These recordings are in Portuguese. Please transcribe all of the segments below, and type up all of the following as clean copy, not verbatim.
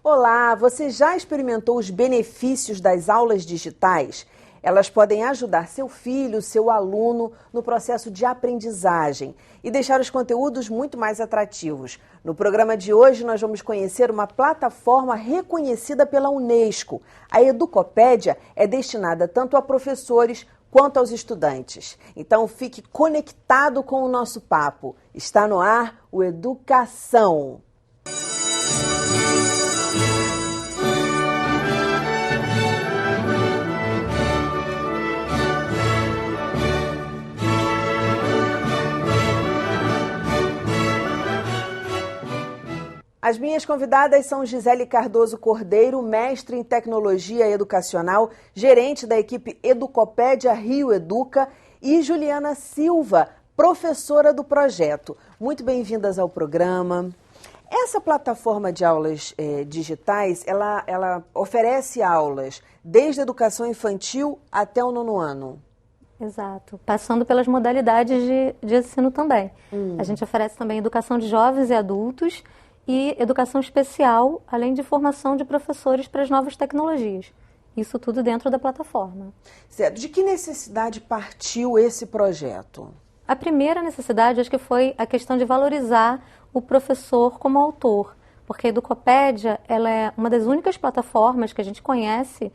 Olá, você já experimentou os benefícios das aulas digitais? Elas podem ajudar seu filho, seu aluno no processo de aprendizagem e deixar os conteúdos muito mais atrativos. No programa de hoje, nós vamos conhecer uma plataforma reconhecida pela Unesco. A Educopédia é destinada tanto a professores quanto aos estudantes. Então, fique conectado com o nosso papo. Está no ar o Educação. As minhas convidadas são Gisele Cardoso Cordeiro, mestre em Tecnologia Educacional, gerente da equipe Educopédia Rio Educa, e Juliana Silva, professora do projeto. Muito bem-vindas ao programa. Essa plataforma de aulas digitais, ela oferece aulas desde a educação infantil até o 9º ano. Exato, passando pelas modalidades de ensino também. A gente oferece também educação de jovens e adultos, e educação especial, além de formação de professores para as novas tecnologias. Isso tudo dentro da plataforma. Certo. De que necessidade partiu esse projeto? A primeira necessidade, acho que foi a questão de valorizar o professor como autor, porque a Educopédia, ela é uma das únicas plataformas que a gente conhece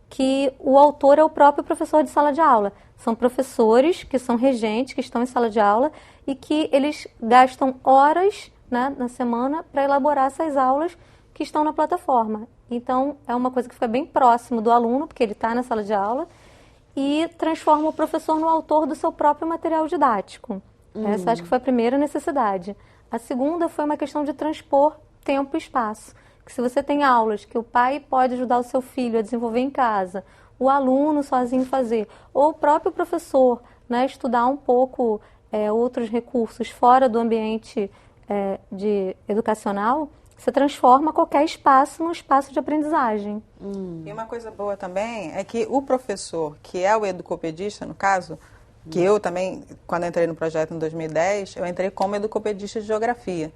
que o autor é o próprio professor de sala de aula. São professores que são regentes, que estão em sala de aula e que eles gastam horas, né, na semana para elaborar essas aulas que estão na plataforma. Então, é uma coisa que fica bem próximo do aluno, porque ele está na sala de aula, e transforma o professor no autor do seu próprio material didático. Essa acho que foi a primeira necessidade. A segunda foi uma questão de transpor tempo e espaço. Que se você tem aulas que o pai pode ajudar o seu filho a desenvolver em casa, o aluno sozinho fazer, ou o próprio professor, né, estudar um pouco outros recursos fora do ambiente educacional, você transforma qualquer espaço num espaço de aprendizagem. E uma coisa boa também é que o professor, que é o educopedista, no caso, que eu também, quando entrei no projeto em 2010, eu entrei como educopedista de geografia.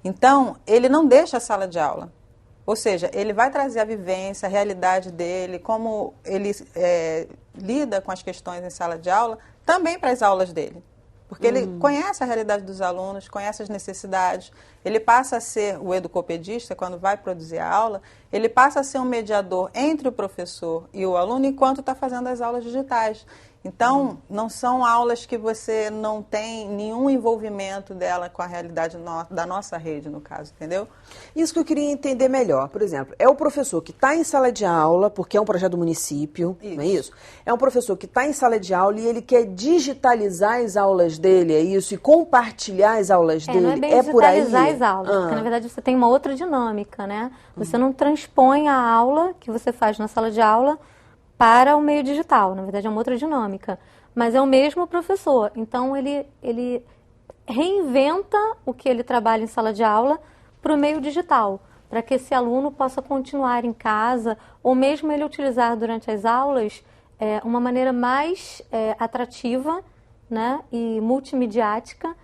Então, ele não deixa a sala de aula. Ou seja, ele vai trazer a vivência, a realidade dele, como ele lida com as questões em sala de aula, também para as aulas dele. Porque ele conhece a realidade dos alunos, conhece as necessidades, ele passa a ser o educopedista, quando vai produzir a aula, ele passa a ser um mediador entre o professor e o aluno enquanto está fazendo as aulas digitais. Então, não são aulas que você não tem nenhum envolvimento dela com a realidade da nossa rede, no caso, entendeu? Isso que eu queria entender melhor. Por exemplo, é o professor que está em sala de aula, porque é um projeto do município, não é isso? É um professor que está em sala de aula e ele quer digitalizar as aulas dele, é isso? E compartilhar as aulas dele, não é bem por aí? digitalizar as aulas, porque na verdade você tem uma outra dinâmica, né? Você não transpõe a aula que você faz na sala de aula para o meio digital, na verdade é uma outra dinâmica, mas é o mesmo professor, então ele reinventa o que ele trabalha em sala de aula para o meio digital, para que esse aluno possa continuar em casa, ou mesmo ele utilizar durante as aulas uma maneira mais atrativa, né, e multimediática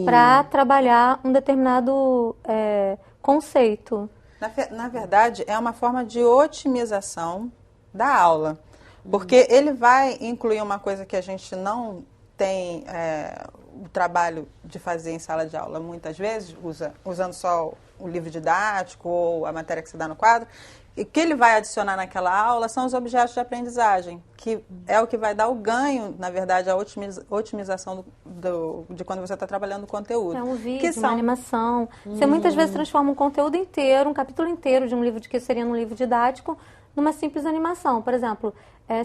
para trabalhar um determinado conceito. Na verdade, é uma forma de otimização da aula, porque ele vai incluir uma coisa que a gente não tem o trabalho de fazer em sala de aula muitas vezes, usando só o livro didático ou a matéria que se dá no quadro, e o que ele vai adicionar naquela aula são os objetos de aprendizagem, que é o que vai dar o ganho, na verdade, a otimização de quando você está trabalhando o conteúdo. É um vídeo, uma animação. Você muitas vezes transforma um conteúdo inteiro, um capítulo inteiro de um livro que seria um livro didático, numa simples animação. Por exemplo,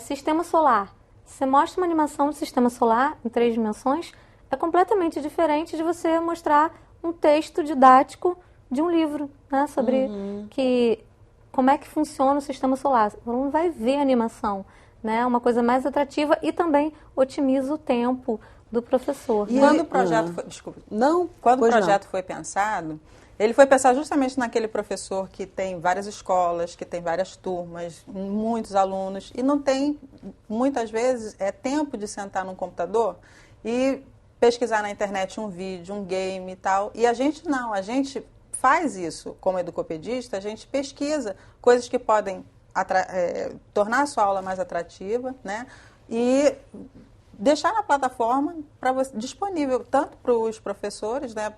sistema solar. Você mostra uma animação do sistema solar em 3 dimensões, é completamente diferente de você mostrar um texto didático de um livro, né, sobre como é que funciona o sistema solar. O aluno vai ver a animação, né, uma coisa mais atrativa e também otimiza o tempo do professor. E quando o projeto foi pensado, ele foi pensar justamente naquele professor que tem várias escolas, que tem várias turmas, muitos alunos, e não tem, muitas vezes, tempo de sentar num computador e pesquisar na internet um vídeo, um game e tal. E a gente não, a gente faz isso como educopedista, a gente pesquisa coisas que podem tornar a sua aula mais atrativa, né? E deixar na plataforma disponível tanto para os professores, né,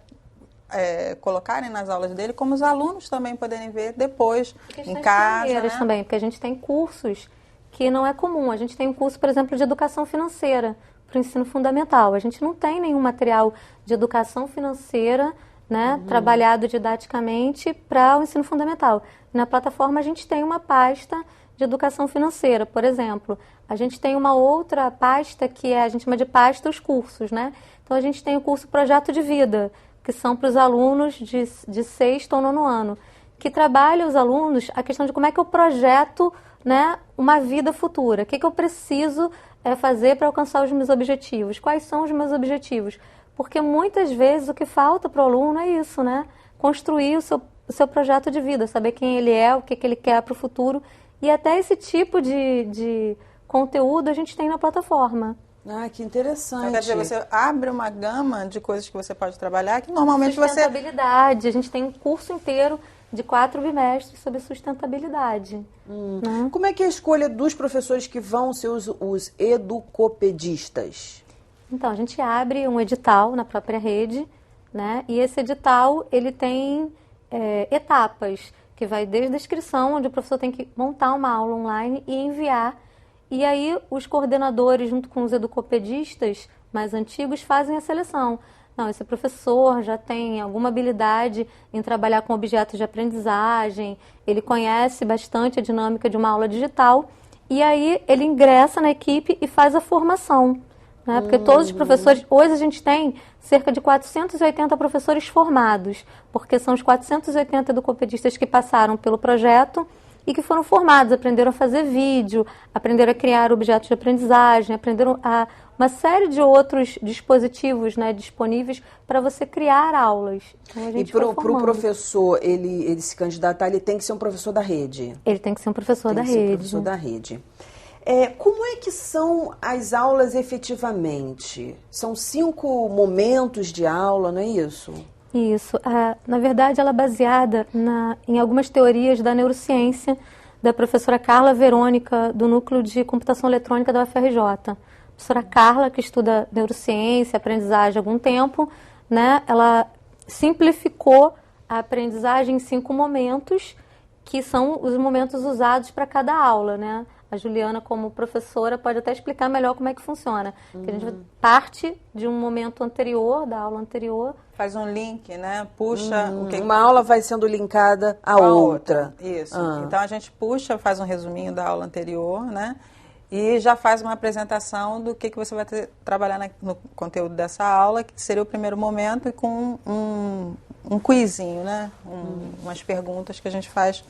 colocarem nas aulas dele, como os alunos também poderem ver depois em casa. Né? Também, porque a gente tem cursos que não é comum. A gente tem um curso, por exemplo, de educação financeira para o ensino fundamental. A gente não tem nenhum material de educação financeira, né, trabalhado didaticamente para o ensino fundamental. Na plataforma a gente tem uma pasta de educação financeira, por exemplo. A gente tem uma outra pasta que a gente chama de pasta os cursos, né? Então a gente tem o curso Projeto de Vida, que são para os alunos de sexto ou nono ano, que trabalha os alunos a questão de como é que eu projeto, né, uma vida futura. O que eu preciso fazer para alcançar os meus objetivos? Quais são os meus objetivos? Porque muitas vezes o que falta para o aluno é isso, né? Construir o seu projeto de vida, saber quem ele é, o que ele quer para o futuro. E até esse tipo de conteúdo a gente tem na plataforma. Ah, que interessante. Então, quer dizer, você abre uma gama de coisas que você pode trabalhar que normalmente sustentabilidade. A gente tem um curso inteiro de 4 bimestres sobre sustentabilidade. Né? Como é que é a escolha dos professores que vão ser os educopedistas? Então, a gente abre um edital na própria rede, né? E esse edital, ele tem etapas, que vai desde a inscrição, onde o professor tem que montar uma aula online e enviar. E aí os coordenadores, junto com os educopedistas mais antigos, fazem a seleção. Não, esse professor já tem alguma habilidade em trabalhar com objetos de aprendizagem, ele conhece bastante a dinâmica de uma aula digital, e aí ele ingressa na equipe e faz a formação. Né? Porque todos os professores, hoje a gente tem cerca de 480 professores formados, porque são os 480 educopedistas que passaram pelo projeto e que foram formados, aprenderam a fazer vídeo, aprenderam a criar objetos de aprendizagem, aprenderam uma série de outros dispositivos, né, disponíveis para você criar aulas. Então, e para o professor, ele se candidatar, ele tem que ser um professor da rede? Ele tem que ser um professor da rede. Tem que ser um professor da rede. Como é que são as aulas efetivamente? São 5 momentos de aula, não é isso? Isso. Na verdade, ela é baseada em algumas teorias da neurociência da professora Carla Verônica, do Núcleo de Computação Eletrônica da UFRJ. A professora Carla, que estuda neurociência, aprendizagem há algum tempo, né, ela simplificou a aprendizagem em 5 momentos, que são os momentos usados para cada aula, né? A Juliana, como professora, pode até explicar melhor como é que funciona. Que a gente parte de um momento anterior, da aula anterior. Faz um link, né? Puxa... Uma aula vai sendo linkada à outra. Isso. Então, a gente puxa, faz um resuminho da aula anterior, né? E já faz uma apresentação do que você vai trabalhar no conteúdo dessa aula, que seria o primeiro momento, e com um quizinho, né? Umas perguntas que a gente faz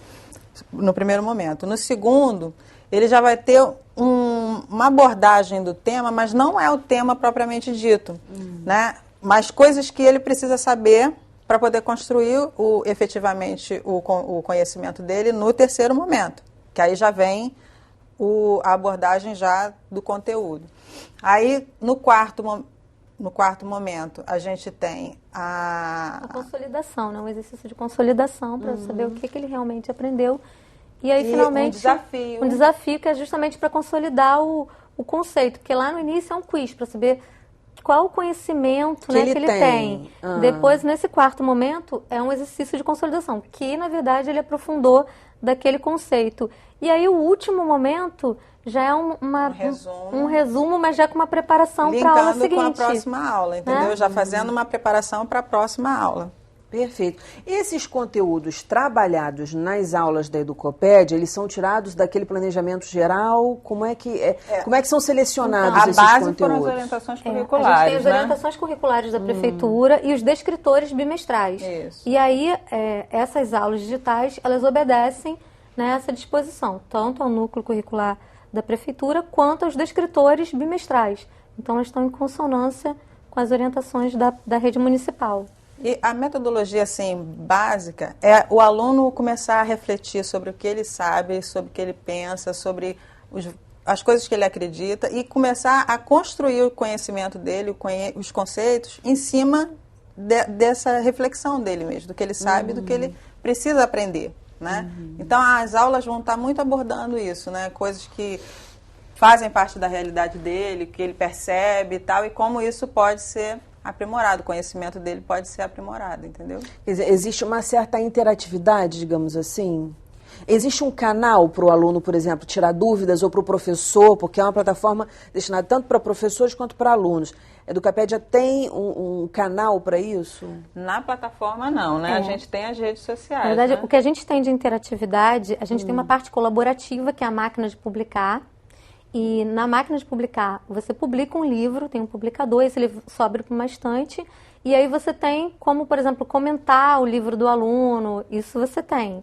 no primeiro momento. No segundo, ele já vai ter uma abordagem do tema, mas não é o tema propriamente dito, né? Mas coisas que ele precisa saber para poder construir efetivamente o conhecimento dele no terceiro momento, que aí já vem a abordagem já do conteúdo. Aí, no quarto momento, a gente tem a consolidação, né? Um exercício de consolidação para saber o que ele realmente aprendeu. E aí, finalmente, um desafio que é justamente para consolidar o conceito, porque lá no início é um quiz, para saber qual o conhecimento que ele tem. Depois, nesse quarto momento, é um exercício de consolidação, que, na verdade, ele aprofundou daquele conceito. E aí, o último momento já é um resumo, mas já com uma preparação para a aula seguinte. Linkando com a próxima aula, entendeu? Né? Já fazendo uma preparação para a próxima aula. Perfeito. Esses conteúdos trabalhados nas aulas da Educopédia, eles são tirados daquele planejamento geral? Como é que são selecionados esses conteúdos? A base foram as orientações curriculares, a gente tem as orientações curriculares da prefeitura e os descritores bimestrais. Isso. E aí, essas aulas digitais, elas obedecem, né, essa disposição, tanto ao núcleo curricular da prefeitura, quanto aos descritores bimestrais. Então, elas estão em consonância com as orientações da rede municipal. E a metodologia, assim, básica é o aluno começar a refletir sobre o que ele sabe, sobre o que ele pensa, sobre as coisas que ele acredita e começar a construir o conhecimento dele, os conceitos, em cima dessa reflexão dele mesmo, do que ele sabe, do que ele precisa aprender, né? Então, as aulas vão estar muito abordando isso, né? Coisas que fazem parte da realidade dele, que ele percebe e tal, e como isso pode ser aprimorado, o conhecimento dele pode ser aprimorado, entendeu? Quer dizer, existe uma certa interatividade, digamos assim? Existe um canal para o aluno, por exemplo, tirar dúvidas, ou para o professor, porque é uma plataforma destinada tanto para professores quanto para alunos. A Educapédia tem um canal para isso? Na plataforma não, né? A gente tem as redes sociais. Na verdade, né? o que a gente tem de interatividade, a gente tem uma parte colaborativa, que é a máquina de publicar. E na máquina de publicar, você publica um livro, tem um publicador, esse livro sobe para uma estante, e aí você tem como, por exemplo, comentar o livro do aluno, isso você tem.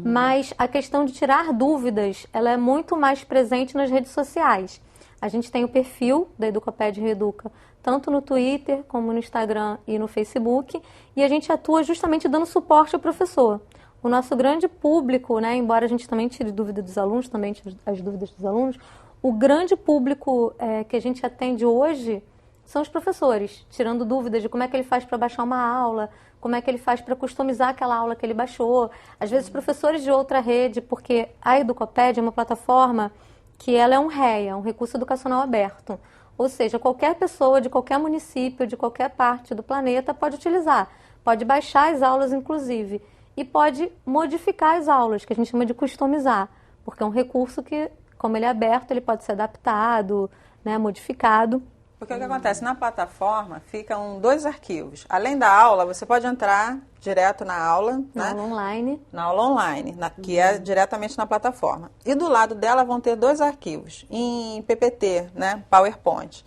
Mas a questão de tirar dúvidas, ela é muito mais presente nas redes sociais. A gente tem o perfil da Educapédia Reeduca, tanto no Twitter, como no Instagram e no Facebook, e a gente atua justamente dando suporte ao professor. O nosso grande público, né, embora a gente também tire dúvida dos alunos, também tire as dúvidas dos alunos, o grande público que a gente atende hoje são os professores, tirando dúvidas de como é que ele faz para baixar uma aula, como é que ele faz para customizar aquela aula que ele baixou. Às vezes, professores de outra rede, porque a Educapédia é uma plataforma que ela é um REA, um recurso educacional aberto. Ou seja, qualquer pessoa de qualquer município, de qualquer parte do planeta pode utilizar. Pode baixar as aulas, inclusive, e pode modificar as aulas, que a gente chama de customizar, porque é um recurso que, como ele é aberto, ele pode ser adaptado, né, modificado. Porque o que acontece? Na plataforma ficam 2 arquivos. Além da aula, você pode entrar direto na aula. Na aula online. Na aula online, que é diretamente na plataforma. E do lado dela vão ter 2 arquivos, em PPT, né, PowerPoint.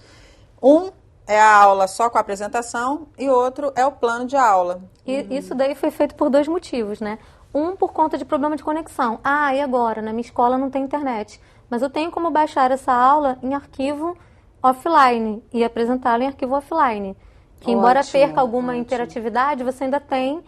Um é a aula só com a apresentação e outro é o plano de aula. E isso daí foi feito por 2 motivos, né? Um, por conta de problema de conexão. Ah, e agora? Na minha escola não tem internet. Mas eu tenho como baixar essa aula em arquivo offline e apresentá-la em arquivo offline. Que embora perca alguma interatividade, você ainda tem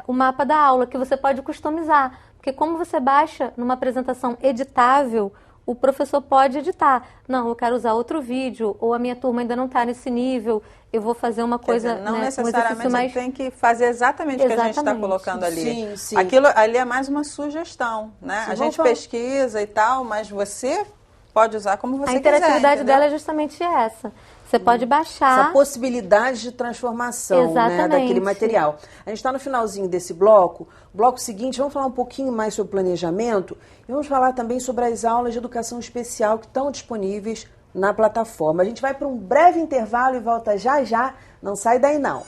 o mapa da aula, que você pode customizar. Porque como você baixa numa apresentação editável, o professor pode editar. Não, eu quero usar outro vídeo, ou a minha turma ainda não está nesse nível, eu vou fazer uma coisa... Dizer, não né, necessariamente um mais... tem que fazer exatamente o que a gente está colocando ali. Sim, sim. Aquilo ali é mais uma sugestão, né? Sim, a gente pesquisa e tal, mas você pode usar como você quiser. A interatividade dela é justamente essa. Você pode baixar... Essa possibilidade de transformação, né, daquele material. A gente está no finalzinho desse bloco. Bloco seguinte, vamos falar um pouquinho mais sobre planejamento e vamos falar também sobre as aulas de educação especial que estão disponíveis na plataforma. A gente vai para um breve intervalo e volta já já. Não sai daí, não.